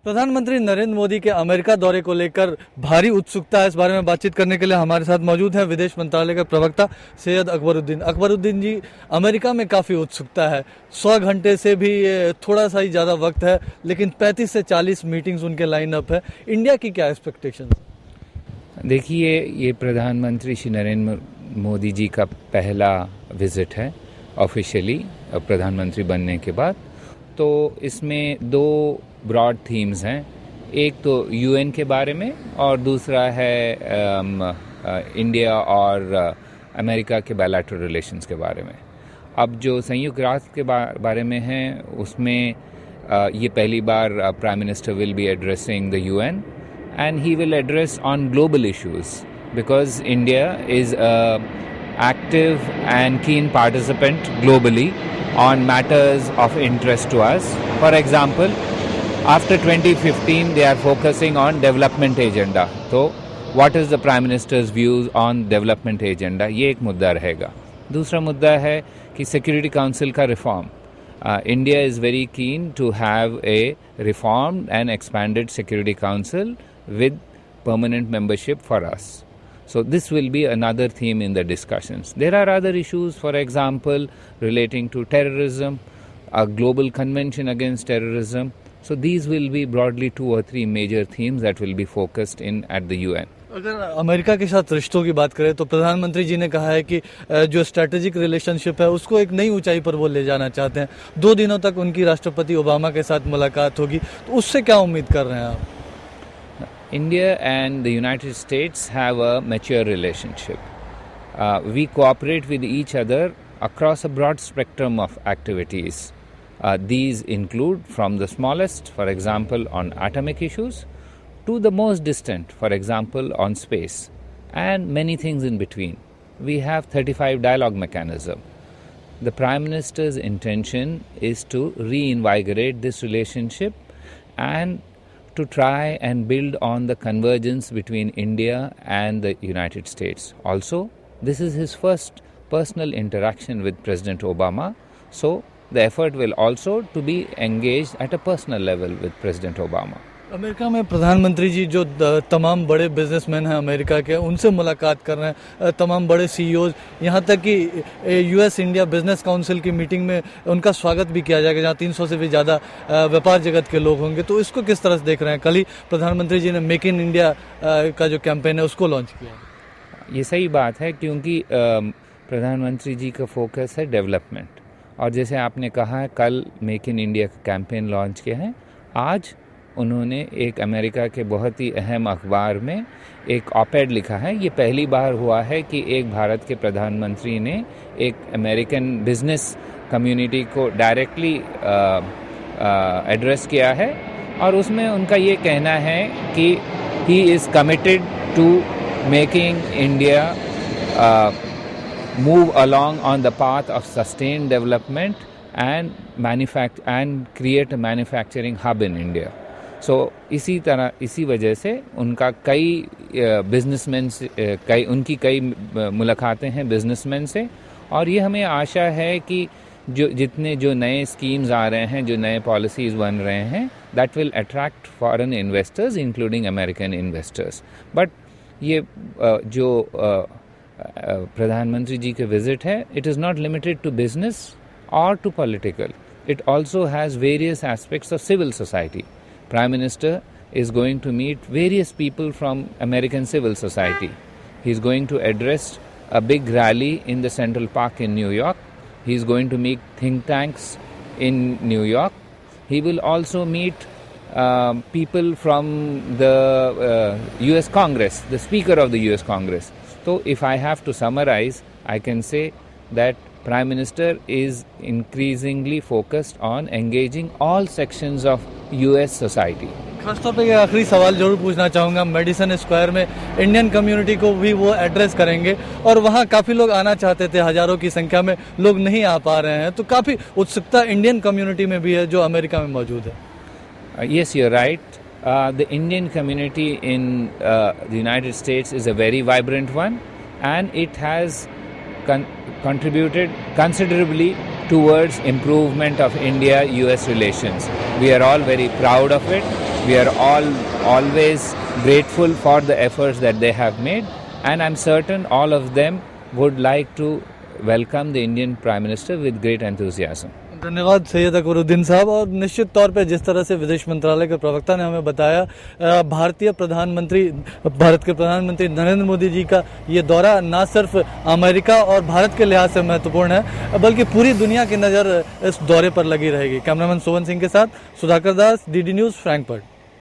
प्रधानमंत्री नरेंद्र मोदी के अमेरिका दौरे को लेकर भारी उत्सुकता है। इस बारे में बातचीत करने के लिए हमारे साथ मौजूद हैं विदेश मंत्रालय के प्रवक्ता सैयद अकबरुद्दीन जी। अमेरिका में काफ़ी उत्सुकता है, 100 घंटे से भी थोड़ा सा ही ज़्यादा वक्त है, लेकिन 35 से 40 मीटिंग्स उनके लाइन अप है। इंडिया की क्या एक्सपेक्टेशन? देखिए, ये प्रधानमंत्री श्री नरेंद्र मोदी जी का पहला विजिट है ऑफिशियली प्रधानमंत्री बनने के बाद। तो इसमें दो ब्रॉड थीम्स हैं, एक तो यूएन के बारे में और दूसरा है इंडिया और अमेरिका के बायलैटरल रिलेशंस के बारे में। अब जो संयुक्त राष्ट्र के बारे में है उसमें ये पहली बार prime minister will be addressing the UN and he will address on global issues because India is active and keen participant globally on matters of interest to us. For example, after 2015 they are focusing on development agenda. So what is the Prime Minister's views on development agenda? ये एक मुद्दा रहेगा। दूसरा मुद्दा है कि Security Council का reform. India is very keen to have a reformed and expanded Security Council with permanent membership for us. So this will be another theme in the discussions. There are other issues, for example, relating to terrorism, a global convention against terrorism. So these will be broadly 2 or 3 major themes that will be focused in at the UN. अगर America के साथ रिश्तों की बात करें तो प्रधानमंत्री जी ने कहा है कि जो स्ट्रैटेजिक रिलेशनशिप है उसको एक नई ऊंचाई पर वो ले जाना चाहते हैं। 2 दिनों तक उनकी राष्ट्रपति ओबामा के साथ मुलाकात होगी, तो उससे क्या उम्मीद कर रहे हैं आप? India and the United States have a mature relationship. We cooperate with each other across a broad spectrum of activities. These include from the smallest, for example, on atomic issues, to the most distant, for example, on space, and many things in between. We have 35 dialogue mechanism. The Prime Minister's intention is to reinvigorate this relationship and to try and build on the convergence between India and the United States. Also, this is his first personal interaction with President Obama, so the effort will also to be engaged at a personal level with President Obama. America में प्रधानमंत्री जी जो तमाम बड़े businessman हैं America के, उनसे मुलाकात कर रहे हैं, तमाम बड़े सीईओज, यहाँ तक कि यूएस इंडिया बिजनेस काउंसिल की मीटिंग में उनका स्वागत भी किया जाएगा जहाँ 300 से भी ज़्यादा व्यापार जगत के लोग होंगे। तो इसको किस तरह से देख रहे हैं? कल ही प्रधानमंत्री जी ने मेक इन इंडिया का जो कैंपेन है उसको लॉन्च किया। ये सही बात है क्योंकि प्रधानमंत्री जी का फोकस है डेवलपमेंट, और जैसे आपने कहा है कल मेक इन इंडिया का कैंपेन लॉन्च किया है। आज उन्होंने एक अमेरिका के बहुत ही अहम अखबार में एक ऑपेड लिखा है। ये पहली बार हुआ है कि एक भारत के प्रधानमंत्री ने एक अमेरिकन बिजनेस कम्युनिटी को डायरेक्टली एड्रेस किया है, और उसमें उनका ये कहना है कि he is committed to making India move along on the path of sustained development and create a manufacturing hub in India. So इसी वजह से उनका कई बिजनेसमैन से उनकी कई मुलाकातें हैं बिजनेसमैन से, और ये हमें आशा है कि जो नए स्कीम्स आ रहे हैं, जो नए पॉलिसीज़ बन रहे हैं, that will attract foreign investors including American investors. But ये जो प्रधानमंत्री जी के विजिट है, it is not limited to business और to political, it also has various aspects of civil society. Prime Minister is going to meet various people from American civil society. He is going to address a big rally in the Central Park in New York. He is going to meet think tanks in New York. He will also meet people from the US Congress, the Speaker of the US Congress. So if I have to summarize, I can say that Prime Minister is increasingly focused on engaging all sections of US society. खासतौर पे आखिरी सवाल जरूर पूछना चाहूँगा, Madison Square में Indian community को भी वो एड्रेस करेंगे, और वहाँ काफ़ी लोग आना चाहते थे, हज़ारों की संख्या में लोग नहीं आ पा रहे हैं, तो काफ़ी उत्सुकता इंडियन कम्युनिटी में भी है जो अमेरिका में मौजूद है। Yes, you're right. The Indian community in the United States is a very vibrant one, and it has contributed considerably towards improvement of India-US relations. We are all very proud of it. We are all always grateful for the efforts that they have made, and I'm certain all of them would like to welcome the Indian Prime Minister with great enthusiasm. धन्यवाद सैयद अकबरुद्दीन साहब। और निश्चित तौर पे जिस तरह से विदेश मंत्रालय के प्रवक्ता ने हमें बताया, भारत के प्रधानमंत्री नरेंद्र मोदी जी का ये दौरा न सिर्फ अमेरिका और भारत के लिहाज से महत्वपूर्ण है, बल्कि पूरी दुनिया की नज़र इस दौरे पर लगी रहेगी। कैमरामैन सोवन सिंह के साथ सुधाकर दास, DD न्यूज़, फ्रैंकफर्ट।